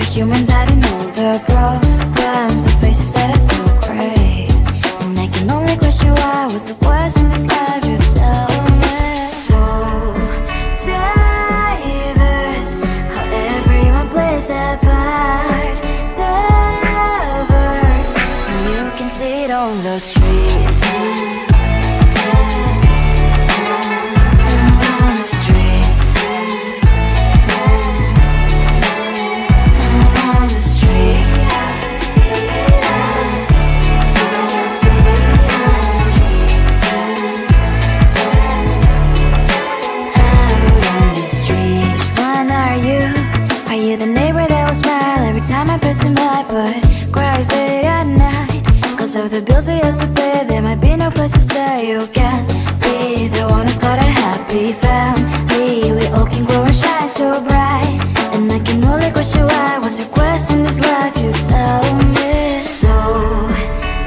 humans, I don't know the problems, the faces that are so great. And I can only question why, what's the worst in this life, you tell me. So diverse, how everyone plays their part. Lovers, and you can see it on the streets. On the streets. On the streets. Are you the neighbor that will smile every time I pass him by, but cries late at night? Cause of the bills I used to pay, there might be no place to stay. You can be the one who's got a happy family. We all can glow and shine so bright. And I can only question why, what's your quest in this life, you tell me. So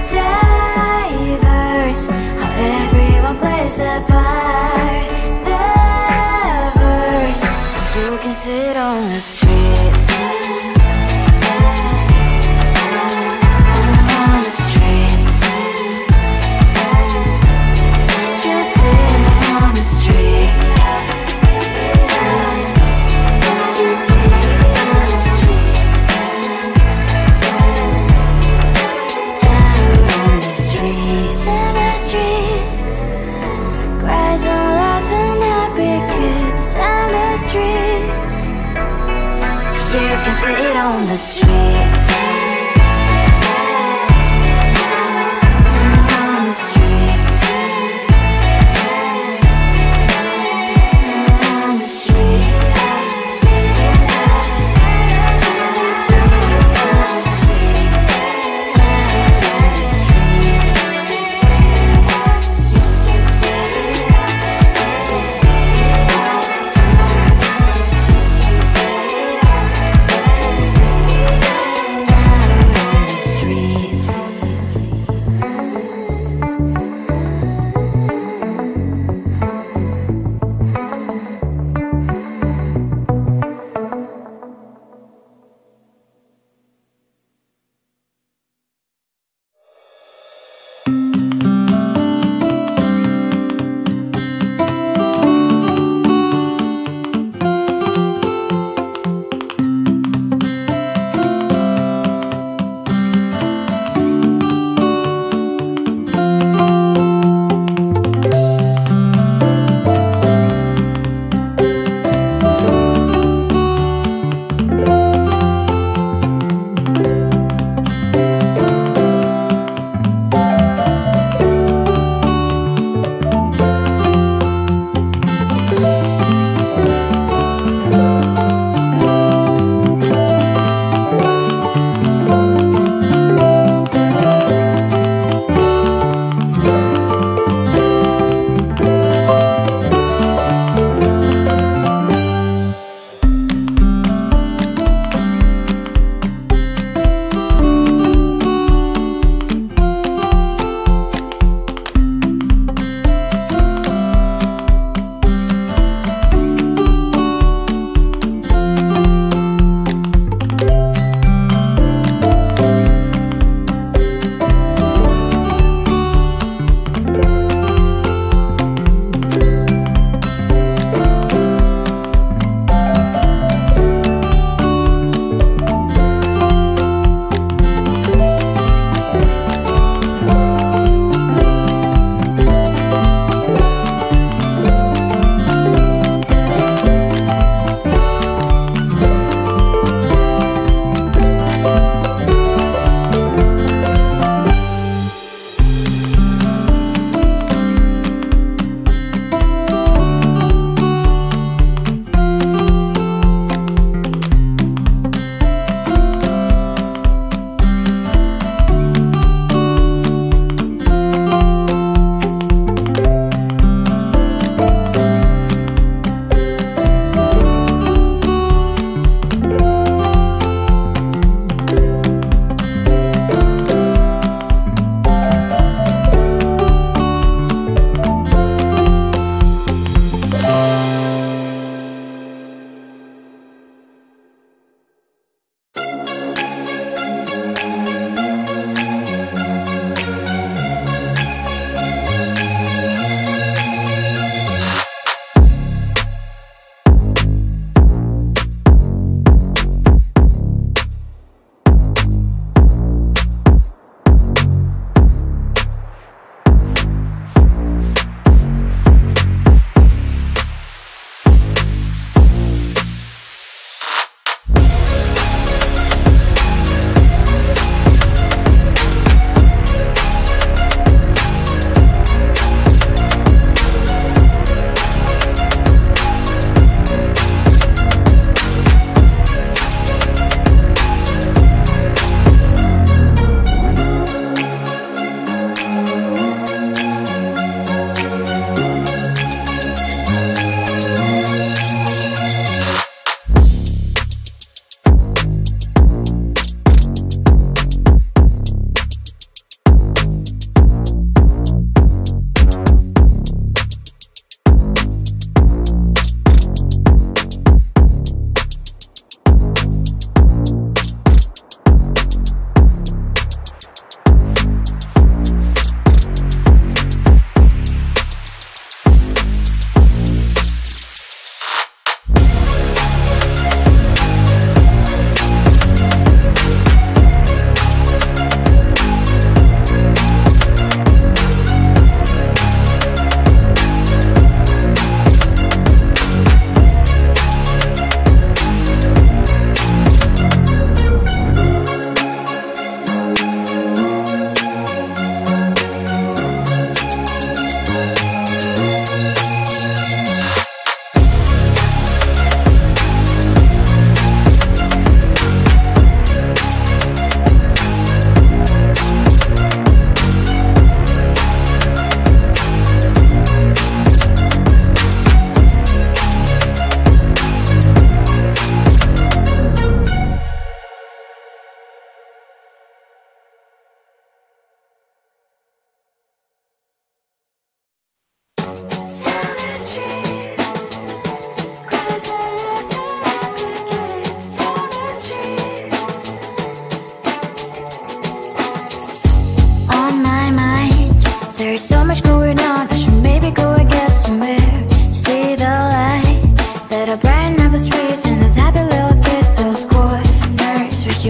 diverse, how everyone plays their part. Lovers, you can sit on the streets. On the streets. You sit on the streets. On the streets. On the streets. Cries and laughing happy kids. On the streets. You can see it on the streets. On the streets. On the streets.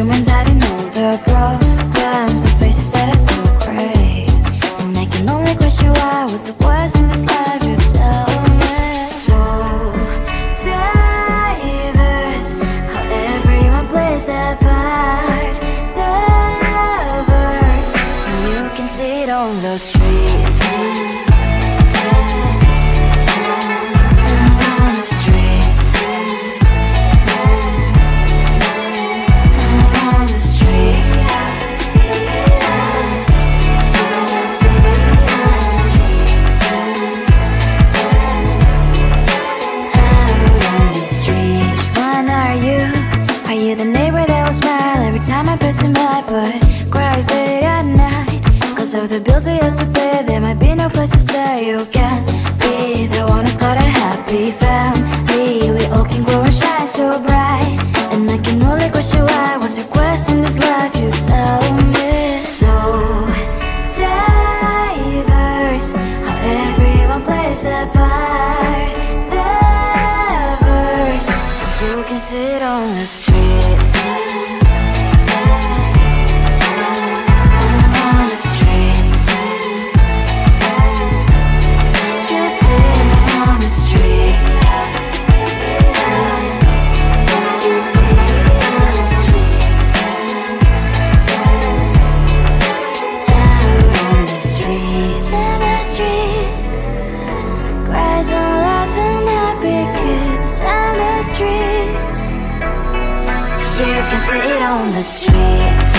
humans hiding all the problems, the faces that are so great. And I can only question why. What's the worst in this life? You tell me. So diverse, how everyone plays their part. Their verse, and you can see it on the streets. On the streets. On the streets. The neighbor that will smile every time I pass him by, but cries late at night. Cause of the bills he has to pay, there might be no place to stay. You can be the one who's got a happy family. We all can glow and shine so bright. And I can only question why. What's your quest in this life? You tell me. So diverse, how everyone plays their part. Their verse, you can sit on the street. On the streets. You sit on the streets. Out on the streets. In the streets. Cries and laughing happy kids. On the streets. You can sit on the streets.